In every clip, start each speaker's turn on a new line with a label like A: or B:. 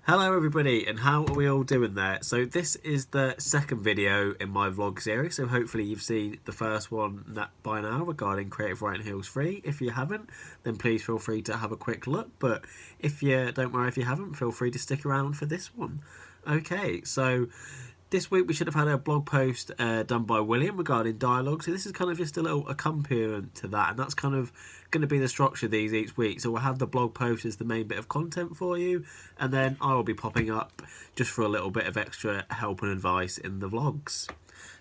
A: Hello everybody, and how are we all doing there? So this is the second video in my vlog series, so hopefully you've seen the first one by now regarding Creative Writing Heals Free. If you haven't, then please feel free to have a quick look, but if you don't worry if you haven't, feel free to stick around for this one. Okay, so this week we should have had a blog post done by William regarding dialogue, so this is kind of just a little accompaniment to that, and that's kind of going to be the structure of these each week. So we'll have the blog post as the main bit of content for you, and then I will be popping up just for a little bit of extra help and advice in the vlogs.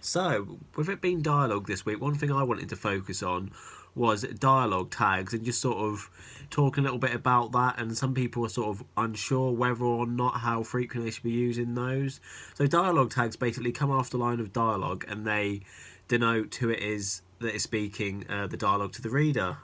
A: So with it being dialogue this week, one thing I wanted to focus on was dialogue tags and just sort of talking a little bit about that, and some people are sort of unsure whether or not how frequently they should be using those. So dialogue tags basically come after the line of dialogue and they denote who it is that is speaking the dialogue to the reader.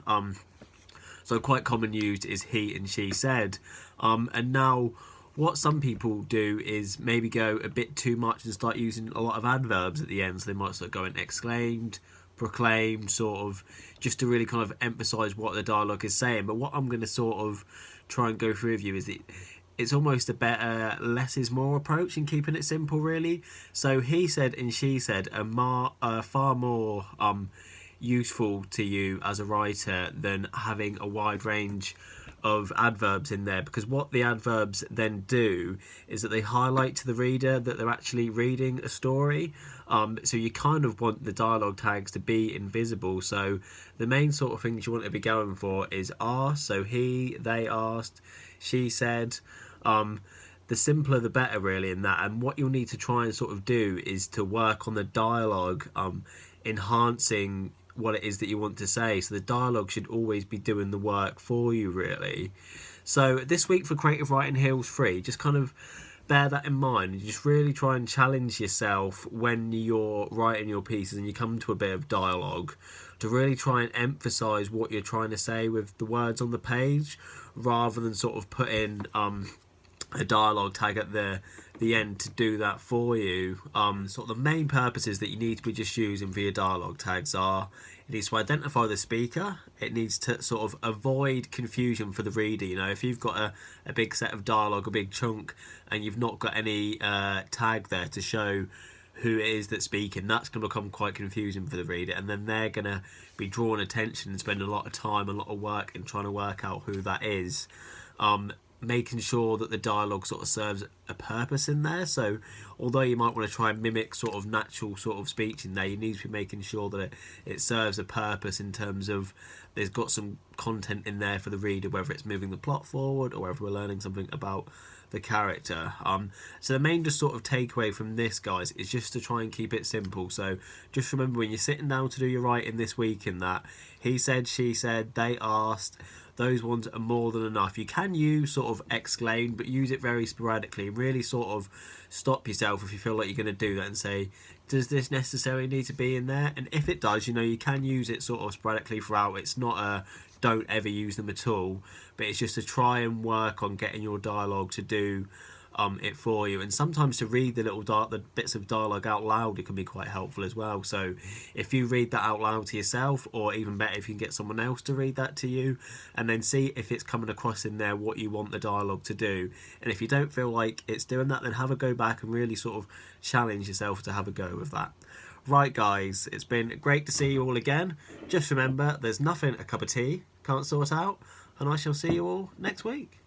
A: So quite common used is he and she said, and now what some people do is maybe go a bit too much and start using a lot of adverbs at the end. So they might sort of go in exclaimed, proclaimed, sort of just to really kind of emphasize what the dialogue is saying. But what I'm going to sort of try and go through with you is it's almost a better less is more approach in keeping it simple, really. So he said and she said are far more useful to you as a writer than having a wide range of adverbs in there, because what the adverbs then do is that they highlight to the reader that they're actually reading a story. So you kind of want the dialogue tags to be invisible. So the main sort of things you want to be going for is asked, so he, they asked, she said. The simpler the better, really, in that. And what you'll need to try and sort of do is to work on the dialogue, enhancing what it is that you want to say. So the dialogue should always be doing the work for you, really. So this week for Creative Writing Heals Free, just kind of bear that in mind. You just really try and challenge yourself when you're writing your pieces and you come to a bit of dialogue, to really try and emphasize what you're trying to say with the words on the page, rather than sort of put in a dialogue tag at the end to do that for you. Sort of the main purposes that you need to be just using for your dialogue tags are: it needs to identify the speaker, it needs to sort of avoid confusion for the reader. You know, if you've got a big set of dialogue, a big chunk, and you've not got any tag there to show who it is that's speaking, that's going to become quite confusing for the reader, and then they're going to be drawing attention and spend a lot of time, a lot of work in trying to work out who that is. Making sure that the dialogue sort of serves a purpose in there. So although you might want to try and mimic sort of natural sort of speech in there, you need to be making sure that it serves a purpose in terms of there's got some content in there for the reader, whether it's moving the plot forward or whether we're learning something about the character. So the main just sort of takeaway from this, guys, is just to try and keep it simple. So just remember, when you're sitting down to do your writing this week, in that he said, she said, they asked, those ones are more than enough. You can use sort of exclaim, but use it very sporadically. Really sort of stop yourself if you feel like you're going to do that and say, does this necessarily need to be in there? And if it does, you know, you can use it sort of sporadically throughout. It's not a don't ever use them at all, but it's just to try and work on getting your dialogue to do it for you. And sometimes to read the bits of dialogue out loud, it can be quite helpful as well. So if you read that out loud to yourself, or even better if you can get someone else to read that to you, and then see if it's coming across in there what you want the dialogue to do. And if you don't feel like it's doing that, then have a go back and really sort of challenge yourself to have a go with that. Right, guys, it's been great to see you all again. Just remember, there's nothing a cup of tea can't sort out, and I shall see you all next week.